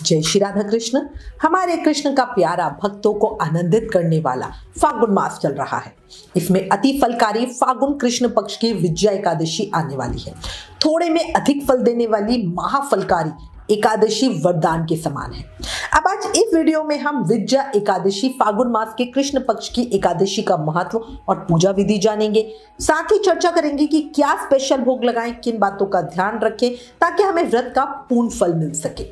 जय श्री राधा कृष्ण। हमारे कृष्ण का प्यारा भक्तों को आनंदित करने वाला फागुन मास चल रहा है। इसमें अति फलकारी फागुन कृष्ण पक्ष की विजया एकादशी आने वाली है। थोड़े में अधिक फल देने वाली महाफलकारी एकादशी वरदान के समान है। अब आज इस वीडियो में हम विजया एकादशी फागुन मास के कृष्ण पक्ष की एकादशी का महत्व और पूजा विधि जानेंगे। साथ ही चर्चा करेंगे कि क्या स्पेशल भोग लगाएं, किन बातों का ध्यान रखें ताकि हमें व्रत का पूर्ण फल मिल सके,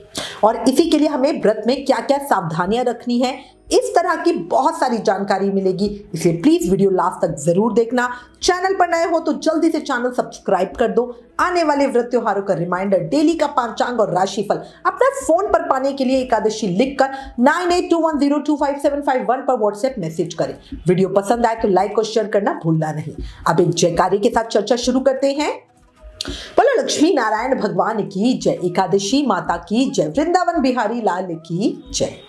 और इसी के लिए हमें व्रत में क्या क्या सावधानियां रखनी है, इस तरह की बहुत सारी जानकारी मिलेगी। इसलिए प्लीज वीडियो लास्ट तक जरूर देखना। चैनल पर नए हो तो जल्दी से चैनल सब्सक्राइब कर दो। आने वाले व्रत त्योहारों का रिमाइंडर, डेली का पंचांग और राशिफल अपने फोन पर पाने के लिए एकादशी लिखकर 9821025751 पर व्हाट्सएप मैसेज करें। वीडियो पसंद आए तो लाइक और शेयर करना भूलना नहीं। अब एक जयकारी के साथ चर्चा शुरू करते हैं। बोलो लक्ष्मी नारायण भगवान की जय, एकादशी माता की जय, वृंदावन बिहारी लाल की जय।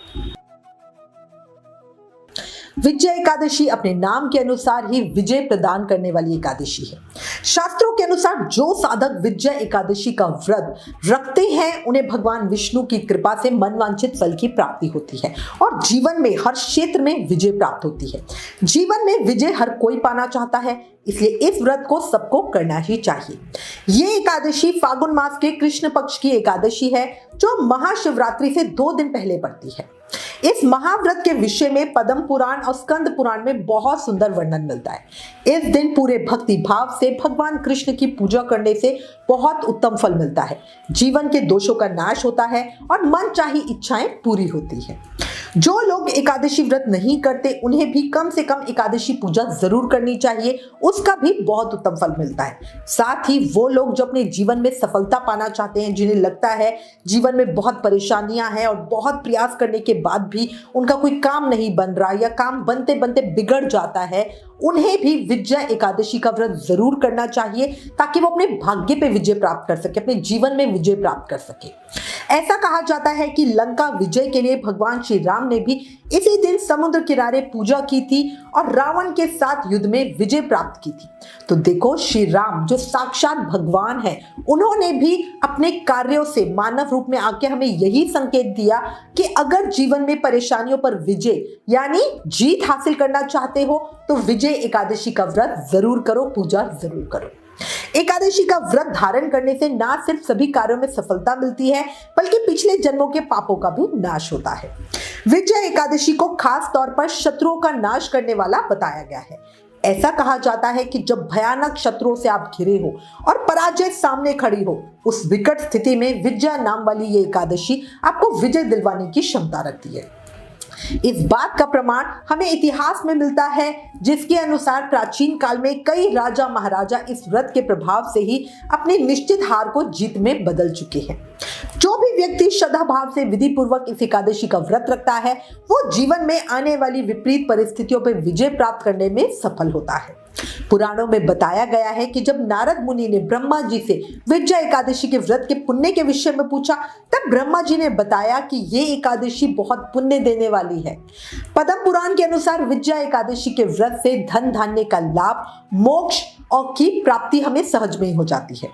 विजय एकादशी अपने नाम के अनुसार ही विजय प्रदान करने वाली एकादशी है। शास्त्रों के अनुसार जो साधक विजय एकादशी का व्रत रखते हैं उन्हें भगवान विष्णु की कृपा से मनवांछित फल की प्राप्ति होती है और जीवन में हर क्षेत्र में विजय प्राप्त होती है। जीवन में विजय हर कोई पाना चाहता है, इसलिए इस व्रत को सबको करना ही चाहिए। ये एकादशी फागुन मास के कृष्ण पक्ष की एकादशी है जो महाशिवरात्रि से 2 दिन पहले पड़ती है। इस महाव्रत के विषय में पद्म पुराण और स्कंद पुराण में बहुत सुंदर वर्णन मिलता है। इस दिन पूरे भक्ति भाव से भगवान कृष्ण की पूजा करने से बहुत उत्तम फल मिलता है। जीवन के दोषों का नाश होता है और मनचाही इच्छाएं पूरी होती है। जो लोग एकादशी व्रत नहीं करते उन्हें भी कम से कम एकादशी पूजा जरूर करनी चाहिए, उसका भी बहुत उत्तम फल मिलता है। साथ ही वो लोग जो अपने जीवन में सफलता पाना चाहते हैं, जिन्हें लगता है जीवन में बहुत परेशानियां हैं और बहुत प्रयास करने के बाद भी उनका कोई काम नहीं बन रहा या काम बनते बनते बिगड़ जाता है, उन्हें भी विजया एकादशी का व्रत जरूर करना चाहिए ताकि वो अपने भाग्य पे विजय प्राप्त कर सके, अपने जीवन में विजय प्राप्त कर सके। ऐसा कहा जाता है कि लंका विजय के लिए भगवान श्री राम ने भी इसी दिन समुद्र किनारे पूजा की थी और रावण के साथ युद्ध में विजय प्राप्त की थी। तो देखो, श्री राम जो साक्षात भगवान है, उन्होंने भी अपने कार्यों से मानव रूप में आके हमें यही संकेत दिया कि अगर जीवन में परेशानियों पर विजय यानी जीत हासिल करना चाहते हो तो विजय एकादशी का व्रत जरूर करो, पूजा जरूर करो। एकादशी का व्रत धारण करने से ना सिर्फ सभी कार्यों में सफलता मिलती है बल्कि पिछले जन्मों के पापों का भी नाश होता है। विजय एकादशी को खास तौर पर शत्रुओं का नाश करने वाला बताया गया है। ऐसा कहा जाता है कि जब भयानक शत्रुओं से आप घिरे हो और पराजय सामने खड़ी हो, उस विकट स्थिति में विजया नाम वाली ये एकादशी आपको विजय दिलवाने की क्षमता रखती है। इस बात का प्रमाण हमें इतिहास में मिलता है, जिसके अनुसार प्राचीन काल में कई राजा महाराजा इस व्रत के प्रभाव से ही अपनी निश्चित हार को जीत में बदल चुके हैं। जो भी व्यक्ति श्रद्धा भाव से विधि पूर्वक इस एकादशी का व्रत रखता है वो जीवन में आने वाली विपरीत परिस्थितियों पर विजय प्राप्त करने में सफल होता है। पुराणों में बताया गया है कि जब नारद मुनि ने ब्रह्मा जी से विजया एकादशी के व्रत के पुण्य के विषय में पूछा, तब ब्रह्मा जी ने बताया कि ये एकादशी बहुत पुण्य देने वाली है। पद्म पुराण के अनुसार विजया एकादशी के व्रत से धन धान्य का लाभ, मोक्ष और की प्राप्ति हमें सहज में ही हो जाती है।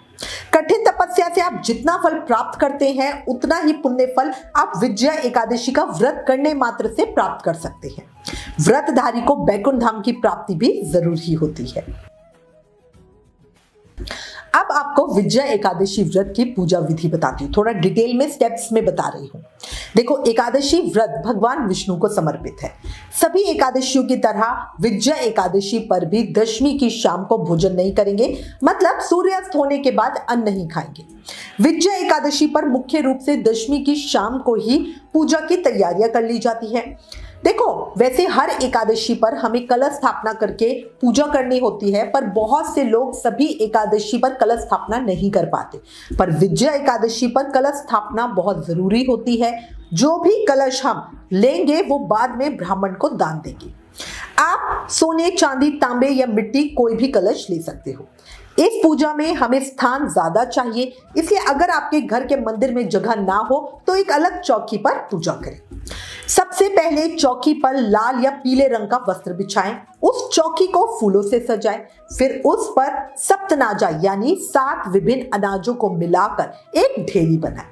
कठिन तपस्या से आप जितना फल प्राप्त करते हैं उतना ही पुण्य फल आप विजया एकादशी का व्रत करने मात्र से प्राप्त कर सकते हैं। व्रतधारी को बैकुंठ धाम की प्राप्ति भी जरूरी होती है। अब आपको विजया एकादशी व्रत की पूजा विधि बताती हूँ, थोड़ा डिटेल में स्टेप्स में बता रही हूँ। देखो, एकादशी व्रत भगवान विष्णु को समर्पित है। सभी एकादशियों की तरह विजया एकादशी पर भी दशमी की शाम को भोजन नहीं करेंगे, मतलब सूर्यास्त होने के बाद अन्न नहीं खाएंगे। विजया एकादशी पर मुख्य रूप से दशमी की शाम को ही पूजा की तैयारियां कर ली जाती है। देखो, वैसे हर एकादशी पर हमें कलश स्थापना करके पूजा करनी होती है, पर बहुत से लोग सभी एकादशी पर कलश स्थापना नहीं कर पाते। पर विजया एकादशी पर कलश स्थापना बहुत जरूरी होती है। जो भी कलश हम लेंगे वो बाद में ब्राह्मण को दान देंगे। आप सोने, चांदी, तांबे या मिट्टी कोई भी कलश ले सकते हो। इस पूजा में हमें स्थान ज्यादा चाहिए, इसलिए अगर आपके घर के मंदिर में जगह ना हो तो एक अलग चौकी पर पूजा करें। सबसे पहले चौकी पर लाल या पीले रंग का वस्त्र बिछाएं, उस चौकी को फूलों से सजाएं, फिर उस पर सप्तनाजा यानी 7 विभिन्न अनाजों को मिलाकर एक ढेरी बनाएं।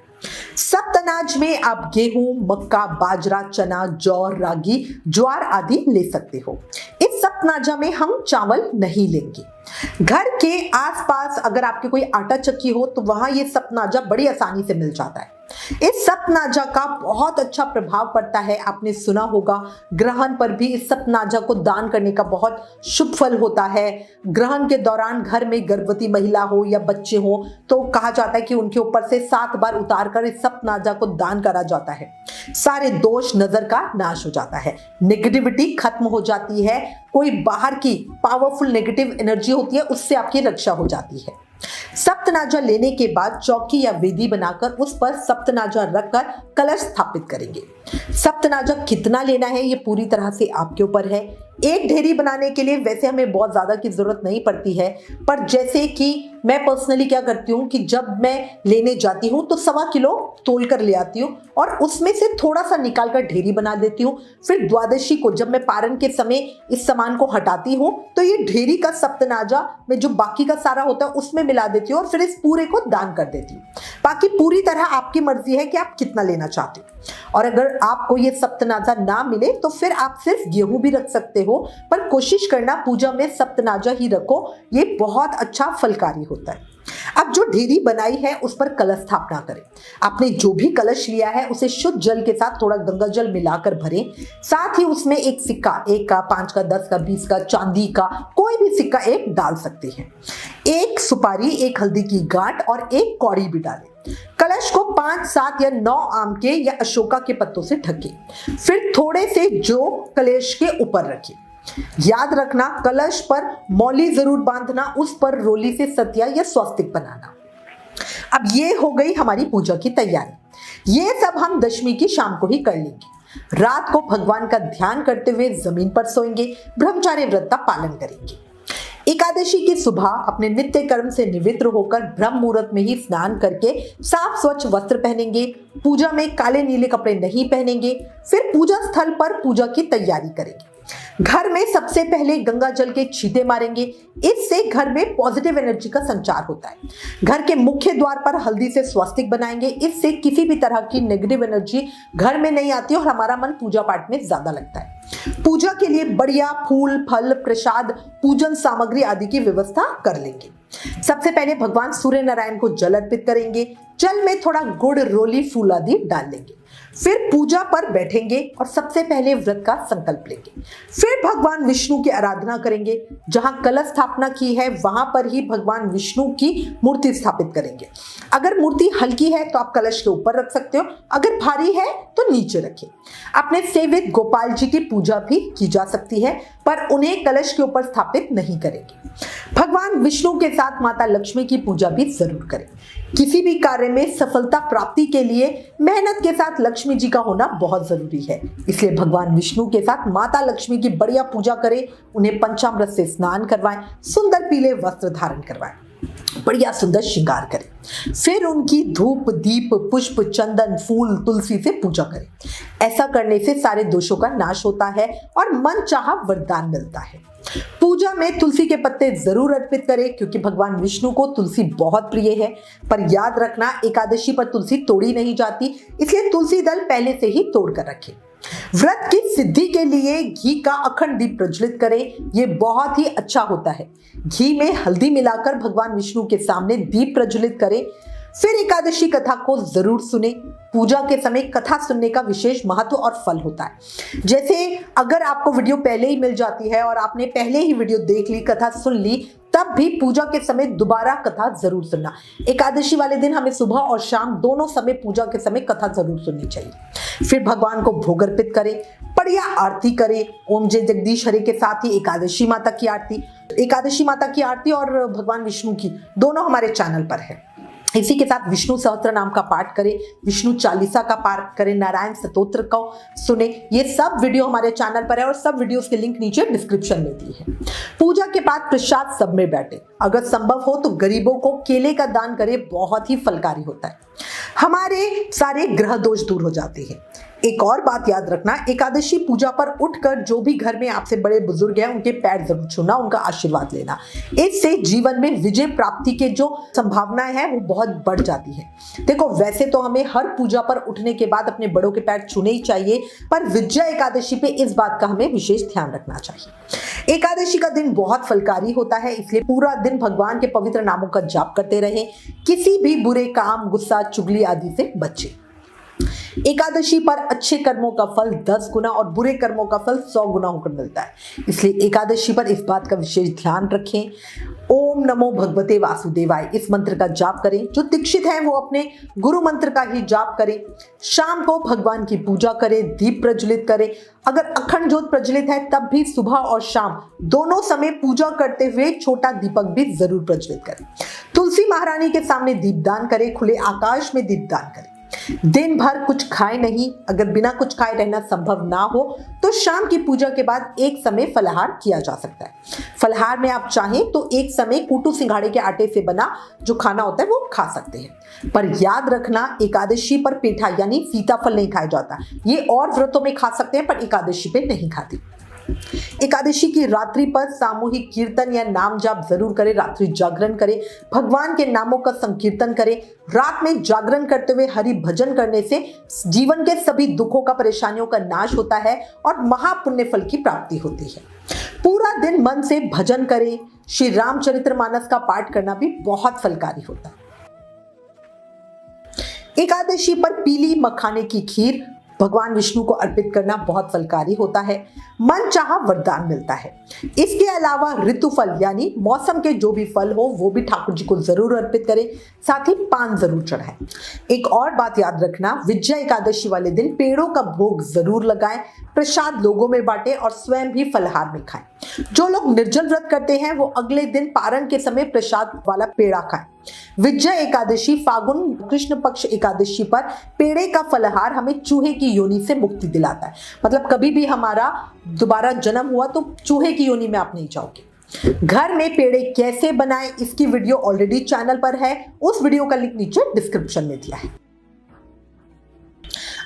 सप्त अनाज में आप गेहूं, मक्का, बाजरा, चना, जौ, रागी, ज्वार आदि ले सकते हो। इस सप्तनाजा में हम चावल नहीं लेंगे। घर के आसपास अगर आपके कोई आटा चक्की हो तो वहां ये सप्तनाजा बड़ी आसानी से मिल जाता है। इस सप्तनाजा का बहुत अच्छा प्रभाव पड़ता है। आपने सुना होगा ग्रहण पर भी इस सप्तनाजा को दान करने का बहुत शुभ फल होता है। ग्रहण के दौरान घर में गर्भवती महिला हो या बच्चे हो तो कहा जाता है कि उनके ऊपर से 7 बार उतार कर इस सप्तनाजा को दान करा जाता है। सारे दोष नजर का नाश हो जाता है, नेगेटिविटी खत्म हो जाती है, कोई बाहर की पावरफुल नेगेटिव एनर्जी होती है उससे आपकी रक्षा हो जाती है। सप्तनाजा लेने के बाद चौकी या वेदी बनाकर उस पर सप्तनाजा रखकर कलश स्थापित करेंगे। सप्तनाजा कितना लेना है ये पूरी तरह से आपके ऊपर है। एक ढेरी बनाने के लिए वैसे हमें बहुत ज्यादा की जरूरत नहीं पड़ती है, पर जैसे कि मैं पर्सनली क्या करती हूँ कि जब मैं लेने जाती हूँ तो 1.25 किलो तोल कर ले आती हूँ और उसमें से थोड़ा सा निकाल कर ढेरी बना देती हूँ। फिर द्वादशी को जब मैं पारण के समय इस सामान को हटाती हूँ तो ये ढेरी का सप्तनाजा में जो बाकी का सारा होता है उसमें मिला देती हूँ और फिर इस पूरे को दान कर देती हूँ। बाकी पूरी तरह आपकी मर्जी है कि आप कितना लेना चाहते हो। और अगर आपको ये सप्तनाजा ना मिले तो फिर आप सिर्फ गेहूं भी रख सकते हो, पर कोशिश करना पूजा में सप्तनाजा ही रखो, ये बहुत अच्छा फलकारी होता है। अब जो ढेरी बनाई है उस पर कलश स्थापना करें। आपने जो भी कलश लिया है उसे शुद्ध जल के साथ थोड़ा गंगा जल मिलाकर भरें। साथ ही उसमें एक सिक्का, 1 का, 5 का, 10 का, 20 का, चांदी का कोई भी सिक्का एक डाल सकते हैं। 1 सुपारी, 1 हल्दी की गांठ और 1 कौड़ी भी डालें। कलश को 5, 7 या 9 आम के या अशोका के पत्तों से ढकें। फिर थोड़े से जौ कलश के ऊपर रखें। याद रखना कलश पर मौली जरूर बांधना, उस पर रोली से सतिया या स्वस्तिक बनाना। अब ये हो गई हमारी पूजा की तैयारी। ये सब हम दशमी की शाम को ही कर लेंगे। रात को भगवान का ध्यान करते हुए जमीन पर सोएंगे, ब्रह्मचार्य व्रत का पालन करेंगे। एकादशी की सुबह अपने नित्य कर्म से निवृत्त होकर ब्रह्म मुहूर्त में ही स्नान करके साफ स्वच्छ वस्त्र पहनेंगे। पूजा में काले नीले कपड़े नहीं पहनेंगे। फिर पूजा स्थल पर पूजा की तैयारी करेंगे। घर में सबसे पहले गंगा जल के छींटे मारेंगे, इससे घर में पॉजिटिव एनर्जी का संचार होता है। घर के मुख्य द्वार पर हल्दी से स्वस्तिक बनाएंगे, इससे किसी भी तरह की नेगेटिव एनर्जी घर में नहीं आती और हमारा मन पूजा पाठ में ज्यादा लगता है। पूजा के लिए बढ़िया फूल, फल, प्रसाद, पूजन सामग्री आदि की व्यवस्था कर लेंगे। सबसे पहले भगवान सूर्य नारायण को जल अर्पित करेंगे। जल में थोड़ा गुड़, रोली, फूल आदि डाल लेंगे। फिर पूजा पर बैठेंगे और सबसे पहले व्रत का संकल्प लेंगे। फिर भगवान विष्णु की आराधना करेंगे। जहां कलश स्थापना की है वहां पर ही भगवान विष्णु की मूर्ति स्थापित करेंगे। अगर मूर्ति हल्की है तो आप कलश के ऊपर रख सकते हो, अगर भारी है तो नीचे रखें। अपने सेवित गोपाल जी की पूजा भी की जा सकती है, पर उन्हें कलश के ऊपर स्थापित नहीं करेंगे। भगवान विष्णु के साथ माता लक्ष्मी की पूजा भी जरूर करें। किसी भी कार्य में सफलता प्राप्ति के लिए मेहनत के साथ लक्ष्मी जी का होना बहुत जरूरी है, इसलिए भगवान विष्णु के साथ माता लक्ष्मी की बढ़िया पूजा करें। उन्हें पंचामृत से स्नान करवाएं, सुंदर पीले वस्त्र धारण करवाएं, बढ़िया सुंदर श्रृंगार करें। फिर उनकी धूप, दीप, पुष्प, चंदन, फूल, तुलसी से पूजा करें। ऐसा करने से सारे दोषों का नाश होता है और मन चाहा वरदान मिलता है। पूजा में तुलसी के पत्ते जरूर अर्पित करें क्योंकि भगवान विष्णु को तुलसी बहुत प्रिय है। पर याद रखना एकादशी पर तुलसी तोड़ी नहीं जाती, इसलिए तुलसी दल पहले से ही तोड़ कर रखें। व्रत की सिद्धि के लिए घी का अखंड दीप प्रज्वलित करें, ये बहुत ही अच्छा होता है। घी में हल्दी मिलाकर भगवान विष्णु के सामने दीप प्रज्वलित करें। फिर एकादशी कथा को जरूर सुने। पूजा के समय कथा सुनने का विशेष महत्व और फल होता है। जैसे अगर आपको वीडियो पहले ही मिल जाती है और आपने पहले ही वीडियो देख ली, कथा सुन ली, तब भी पूजा के समय दोबारा कथा जरूर सुनना। एकादशी वाले दिन हमें सुबह और शाम दोनों समय पूजा के समय कथा जरूर सुननी चाहिए। फिर भगवान को भोग अर्पित करें, बढ़िया आरती करें। ओम जय जगदीश हरे के साथ ही एकादशी माता की आरती, एकादशी माता की आरती और भगवान विष्णु की दोनों हमारे चैनल पर है। इसी के साथ विष्णु सहस्त्र नाम का पाठ करें, विष्णु चालीसा का पाठ करें, नारायण स्तोत्र को सुने। ये सब वीडियो हमारे चैनल पर है और सब वीडियोस के लिंक नीचे डिस्क्रिप्शन में दी है। पूजा के बाद प्रसाद सब में बैठे, अगर संभव हो तो गरीबों को केले का दान करें, बहुत ही फलकारी होता है। हमारे सारे ग्रह दोष दूर हो जाते हैं। एक और बात याद रखना, एकादशी पूजा पर उठकर जो भी घर में आपसे बड़े बुजुर्ग हैं उनके पैर जरूर छूना, उनका आशीर्वाद लेना। इससे जीवन में विजय प्राप्ति के जो संभावनाएं हैं वो बहुत बढ़ जाती है। देखो, वैसे तो हमें हर पूजा पर उठने के बाद अपने बड़ों के पैर छूने ही चाहिए, पर विजया एकादशी पे इस बात का हमें विशेष ध्यान रखना चाहिए। एकादशी का दिन बहुत फलकारी होता है, इसलिए पूरा दिन भगवान के पवित्र नामों का जाप करते रहें। किसी भी बुरे काम, गुस्सा, चुगली आदि से बचें। एकादशी पर अच्छे कर्मों का फल 10 गुना और बुरे कर्मों का फल 100 गुना होकर मिलता है, इसलिए एकादशी पर इस बात का विशेष ध्यान रखें। ओम नमो भगवते वासुदेवाय इस मंत्र का जाप करें। जो दीक्षित हैं वो अपने गुरु मंत्र का ही जाप करें। शाम को भगवान की पूजा करें, दीप प्रज्वलित करें। अगर अखंड ज्योत प्रज्वलित है तब भी सुबह और शाम दोनों समय पूजा करते हुए छोटा दीपक भी जरूर प्रज्वलित करें। तुलसी महारानी के सामने दीपदान करें, खुले आकाश में दीपदान करें। दिन भर कुछ खाए नहीं, अगर बिना कुछ खाए रहना संभव ना हो तो शाम की पूजा के बाद एक समय फलाहार किया जा सकता है। फलाहार में आप चाहें तो एक समय कूटू सिंघाड़े के आटे से बना जो खाना होता है वो खा सकते हैं, पर याद रखना एकादशी पर पेठा यानी सीताफल नहीं खाया जाता। ये और व्रतों में खा सकते हैं पर एकादशी पे नहीं खाते। एकादशी की रात्रि पर सामूहिक कीर्तन या नाम जाप जरूर करें, रात्रि जागरण करें, भगवान के नामों का संकीर्तन करें। रात में जागरण करते हुए हरि भजन करने से जीवन के सभी दुखों का, परेशानियों का नाश होता है और महापुण्य फल की प्राप्ति होती है। पूरा दिन मन से भजन करें। श्री रामचरितमानस का पाठ करना भी बहुत फलकारी होता है। एकादशी पर पीली मखाने की खीर भगवान विष्णु को अर्पित करना बहुत फलकारी होता है, मन चाहा वरदान मिलता है। इसके अलावा ऋतुफल यानी मौसम के जो भी फल हो वो भी ठाकुर जी को जरूर अर्पित करें, साथ ही पान जरूर चढ़ाएं। एक और बात याद रखना, विजया एकादशी वाले दिन पेड़ों का भोग जरूर लगाएं, प्रसाद लोगों में बांटें और स्वयं भी फलाहार में खाएं। जो लोग निर्जल व्रत करते हैं वो अगले दिन पारण के समय प्रसाद वाला पेड़ा खाएं। विजया एकादशी फागुन कृष्ण पक्ष एकादशी पर पेड़े का फलाहार हमें चूहे की योनि से मुक्ति दिलाता है। मतलब कभी भी हमारा दोबारा जन्म हुआ तो चूहे की योनि में आप नहीं जाओगे। घर में पेड़े कैसे बनाएं इसकी वीडियो ऑलरेडी चैनल पर है, उस वीडियो का लिंक नीचे डिस्क्रिप्शन में दिया है।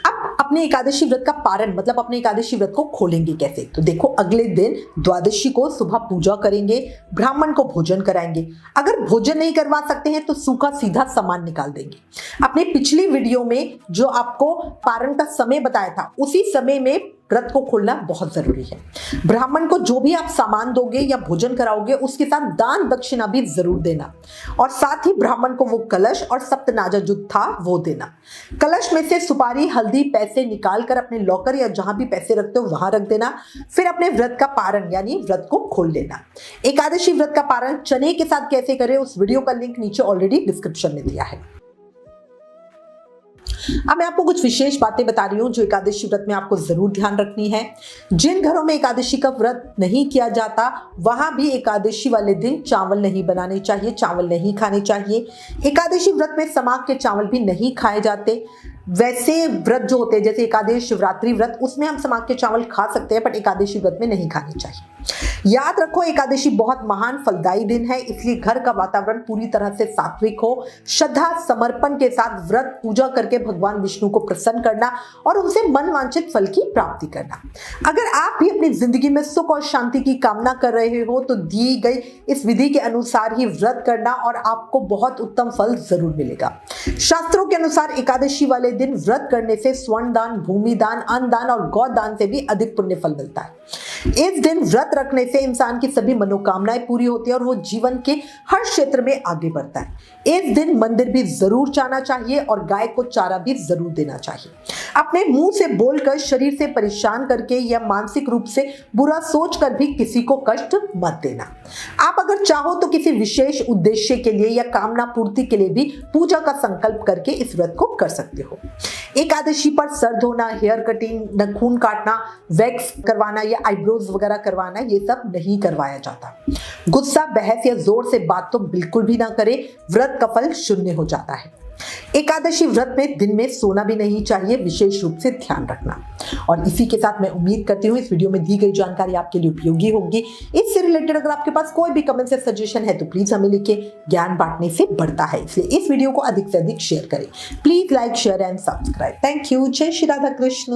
अब अपने एकादशी व्रत का पारण मतलब अपने एकादशी व्रत को खोलेंगे कैसे, तो देखो, अगले दिन द्वादशी को सुबह पूजा करेंगे, ब्राह्मण को भोजन कराएंगे। अगर भोजन नहीं करवा सकते हैं तो सूखा सीधा सामान निकाल देंगे। अपने पिछली वीडियो में जो आपको पारण का समय बताया था उसी समय में व्रत को खोलना बहुत जरूरी है। ब्राह्मण को जो भी आप सामान दोगे या भोजन कराओगे उसके साथ दान दक्षिणा भी जरूर देना, और साथ ही ब्राह्मण को वो कलश और सप्तनाजा जो था वो देना। कलश में से सुपारी, हल्दी, पैसे निकाल कर अपने लॉकर या जहां भी पैसे रखते हो वहां रख देना। फिर अपने व्रत का पारण यानी व्रत को खोल लेना। एकादशी व्रत का पारण चने के साथ कैसे करें उस वीडियो का लिंक नीचे ऑलरेडी डिस्क्रिप्शन में दिया है। अब मैं आपको कुछ विशेष बातें बता रही हूं जो एकादशी व्रत में आपको जरूर ध्यान रखनी है। जिन घरों में एकादशी का व्रत नहीं किया जाता वहां भी एकादशी वाले दिन चावल नहीं बनाने चाहिए, चावल नहीं खाने चाहिए। एकादशी व्रत में समाग के चावल भी नहीं खाए जाते। वैसे व्रत जो होते हैं जैसे एकादशी, शिवरात्रि व्रत, उसमें हम समाग के चावल खा सकते हैं, पर एकादशी व्रत में नहीं खाने चाहिए। याद रखो, एकादशी बहुत महान फलदायी दिन है, इसलिए घर का वातावरण पूरी तरह से सात्विक हो। श्रद्धा समर्पण के साथ व्रत पूजा करके भगवान विष्णु को प्रसन्न करना और उनसे मनवांछित फल की प्राप्ति करना। अगर आप भी अपनी जिंदगी में सुख और शांति की कामना कर रहे हो तो दी गई इस विधि के अनुसार ही व्रत करना और आपको बहुत उत्तम फल जरूर मिलेगा। शास्त्रों के अनुसार एकादशी वाले दिन व्रत करने से स्वर्ण दान, भूमि दान, अन्न दान और गौ दान से भी अधिक पुण्य फल मिलता है। इस दिन व्रत रखने से इंसान की सभी मनोकामनाएं पूरी होती है और वो जीवन के हर क्षेत्र में आगे बढ़ता है। इस दिन मंदिर भी जरूर जाना चाहिए और गाय को चारा भी जरूर देना चाहिए। अपने मुंह से बोलकर, शरीर से परेशान करके या मानसिक रूप से बुरा सोचकर भी किसी को कष्ट मत देना। आप अगर चाहो तो किसी विशेष उद्देश्य के लिए या कामना पूर्ति के लिए भी पूजा का संकल्प करके इस व्रत को कर सकते हो। एकादशी पर सर धोना, हेयर कटिंग, नाखून काटना, वैक्स करवाना या आईब्रोज वगैरह करवाना, ये सब नहीं करवाया जाता। गुस्सा, बहस या जोर से बात तो बिल्कुल भी ना करें, व्रत का फल शून्य हो जाता है। एकादशी व्रत में दिन में सोना भी नहीं चाहिए, विशेष रूप से ध्यान रखना। और इसी के साथ मैं उम्मीद करती हूँ इस वीडियो में दी गई जानकारी आपके लिए उपयोगी होगी। इससे रिलेटेड अगर आपके पास कोई भी कमेंट या सजेशन है तो प्लीज हमें लिखिए। ज्ञान बांटने से बढ़ता है, इसलिए इस वीडियो को अधिक से अधिक शेयर करें। Please like, share and subscribe. Thank you. जय श्री राधा कृष्ण।